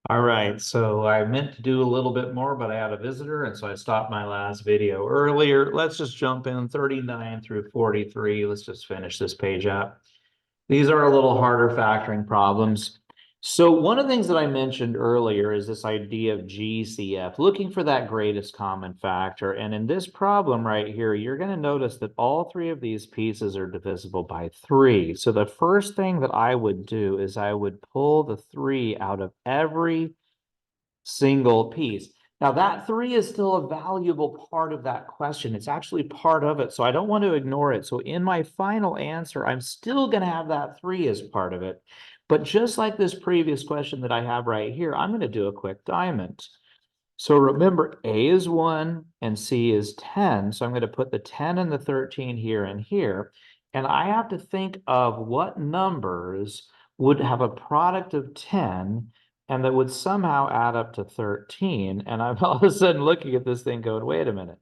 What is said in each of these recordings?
All right, so I meant to do a little bit more, but I had a visitor, and so I stopped my last video earlier. Let's just jump in 39 through 43. Let's just finish this page up. These are a little harder factoring problems. So one of the things that I mentioned earlier is this idea of GCF, looking for that greatest common factor. And in this problem right here, you're going to notice that all three of these pieces are divisible by 3. So the first thing that I would do is I would pull the 3 out of every single piece. Now that 3 is still a valuable part of that question. It's actually part of it, so I don't want to ignore it. So in my final answer, I'm still going to have that 3 as part of it. But just like this previous question that I have right here, I'm going to do a quick diamond. So remember, A is 1 and C is 10. So I'm going to put the 10 and the 13 here and here. And I have to think of what numbers would have a product of 10 and that would somehow add up to 13. And I'm all of a sudden looking at this thing going, wait a minute.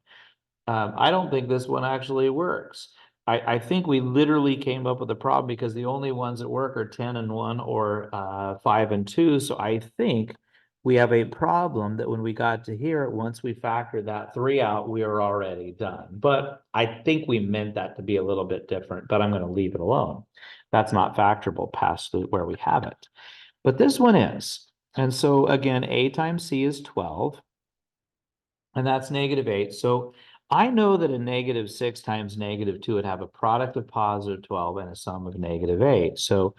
I don't think this one actually works. I think we literally came up with a problem because the only ones that work are 10 and 1 or 5 and 2. So I think we have a problem that when we got to here, once we factor that 3 out, we are already done. But I think we meant that to be a little bit different, but I'm going to leave it alone. That's not factorable past where we have it. But this one is. And so again, A times C is 12, and that's -8. So I know that a -6 times -2 would have a product of +12 and a sum of -8. So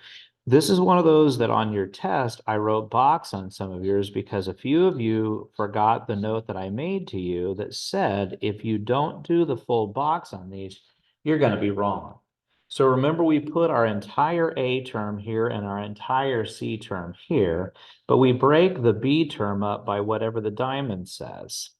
this is one of those that on your test, I wrote box on some of yours because a few of you forgot the note that I made to you that said, if you don't do the full box on these, you're going to be wrong. So remember, we put our entire A term here and our entire C term here, but we break the B term up by whatever the diamond says.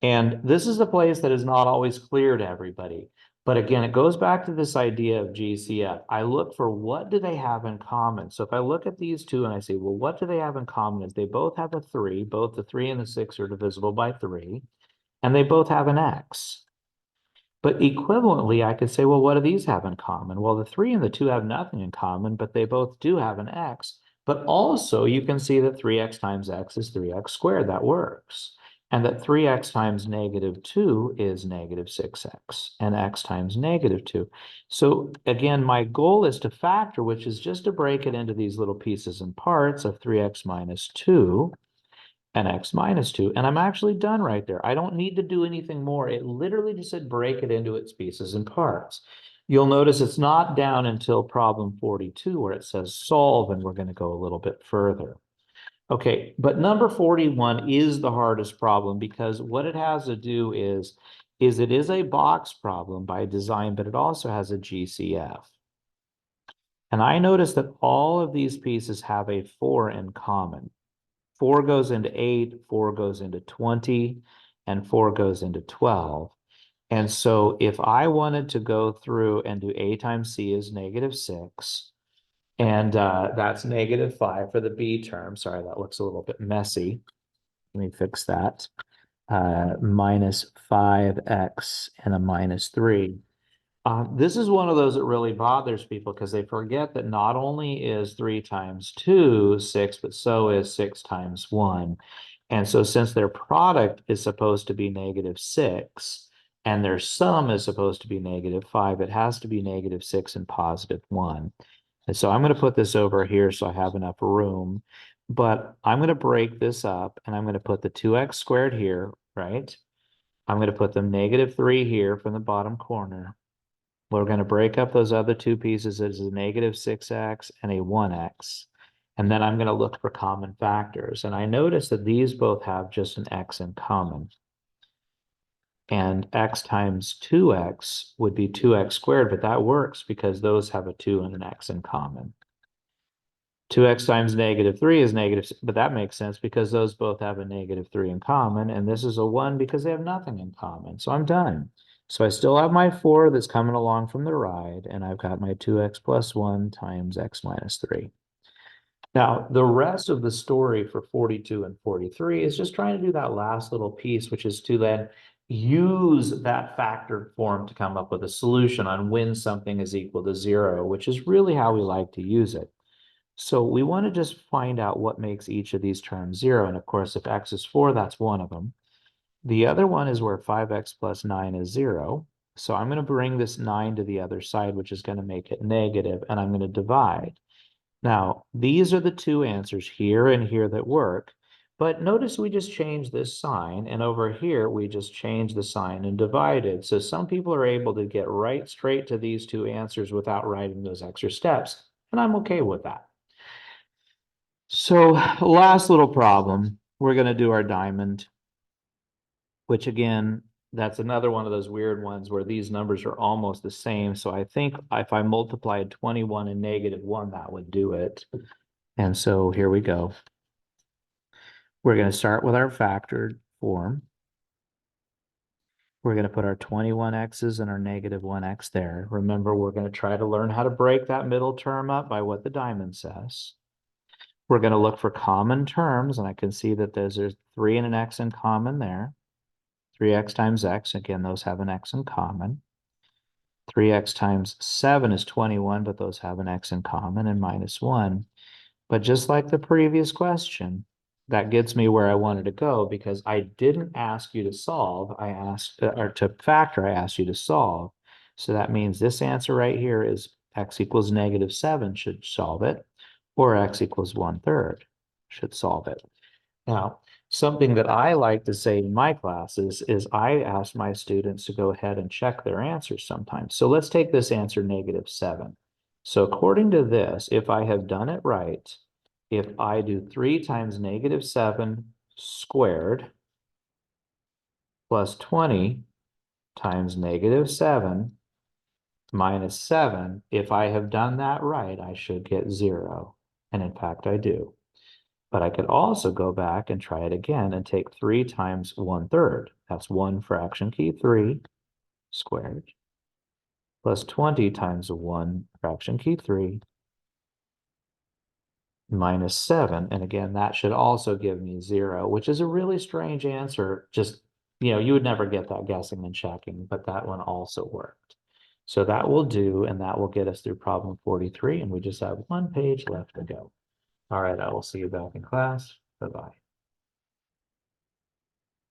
And this is a place that is not always clear to everybody. But again, it goes back to this idea of GCF. I look for what do they have in common. So if I look at these two and I say, well, what do they have in common is they both have a 3. Both the 3 and the 6 are divisible by 3. And they both have an X. But equivalently, I could say, well, what do these have in common? Well, the 3 and the 2 have nothing in common, but they both do have an X. But also, you can see that 3x times x is 3x squared. That works. And that 3x times -2 is -6x, and x times -2. So again, my goal is to factor, which is just to break it into these little pieces and parts of 3x minus 2 and x minus 2. And I'm actually done right there. I don't need to do anything more. It literally just said break it into its pieces and parts. You'll notice it's not down until problem 42 where it says solve, and we're going to go a little bit further. Okay, but number 41 is the hardest problem because what it has to do is it is a box problem by design, but it also has a GCF. And I notice that all of these pieces have a 4 in common. 4 goes into 8, 4 goes into 20, and 4 goes into 12. And so if I wanted to go through and do A times C is -6, and that's -5 for the B term. Sorry, that looks a little bit messy. Let me fix that. Minus 5x and a -3. This is one of those that really bothers people because they forget that not only is 3 times 2 6, but so is 6 times 1. And so since their product is supposed to be -6 and their sum is supposed to be -5, it has to be -6 and +1. And so I'm going to put this over here so I have enough room. But I'm going to break this up and I'm going to put the 2x squared here, right? I'm going to put the -3 here from the bottom corner. We're going to break up those other two pieces as a -6x and a 1x. And then I'm going to look for common factors. And I notice that these both have just an x in common. And x times 2x would be 2x squared, but that works because those have a 2 and an x in common. 2x times -3 is negative, but that makes sense because those both have a -3 in common, and this is a 1 because they have nothing in common. So I'm done. So I still have my 4 that's coming along from the right, and I've got my 2x plus 1 times x minus 3. Now, the rest of the story for 42 and 43 is just trying to do that last little piece, which is to then use that factored form to come up with a solution on when something is equal to 0, which is really how we like to use it. So we want to just find out what makes each of these terms 0. And of course, if x is 4, that's one of them. The other one is where 5x plus 9 is 0. So I'm going to bring this 9 to the other side, which is going to make it negative, and I'm going to divide. Now, these are the two answers here and here that work. But notice we just changed this sign, and over here we just changed the sign and divided. So some people are able to get right straight to these two answers without writing those extra steps, and I'm okay with that. So last little problem, we're going to do our diamond, which again, that's another one of those weird ones where these numbers are almost the same. So I think if I multiplied 21 and -1, that would do it. And so here we go. We're going to start with our factored form. We're going to put our 21x's and our -1x there. Remember, we're going to try to learn how to break that middle term up by what the diamond says. We're going to look for common terms, and I can see that there's 3 and an x in common there. 3x times x, again, those have an x in common. 3x times 7 is 21, but those have an x in common, and -1. But just like the previous question, that gets me where I wanted to go because I didn't ask you to solve. I asked, or to factor, I asked you to solve. So that means this answer right here is x equals -7 should solve it, or x equals 1/3 should solve it. Now, something that I like to say in my classes is I ask my students to go ahead and check their answers sometimes. So let's take this answer -7. So according to this, if I have done it right, if I do 3 times -7 squared plus 20 times -7 minus 7, if I have done that right, I should get 0. And in fact, I do. But I could also go back and try it again and take 3 times 1/3. That's 1 fraction key 3 squared plus 20 times 1 fraction key 3 minus 7. And again, that should also give me 0, which is a really strange answer. Just, you would never get that guessing and checking, but that one also worked. So that will do, and that will get us through problem 43, and we just have one page left to go. All right, I will see you back in class. Bye-bye.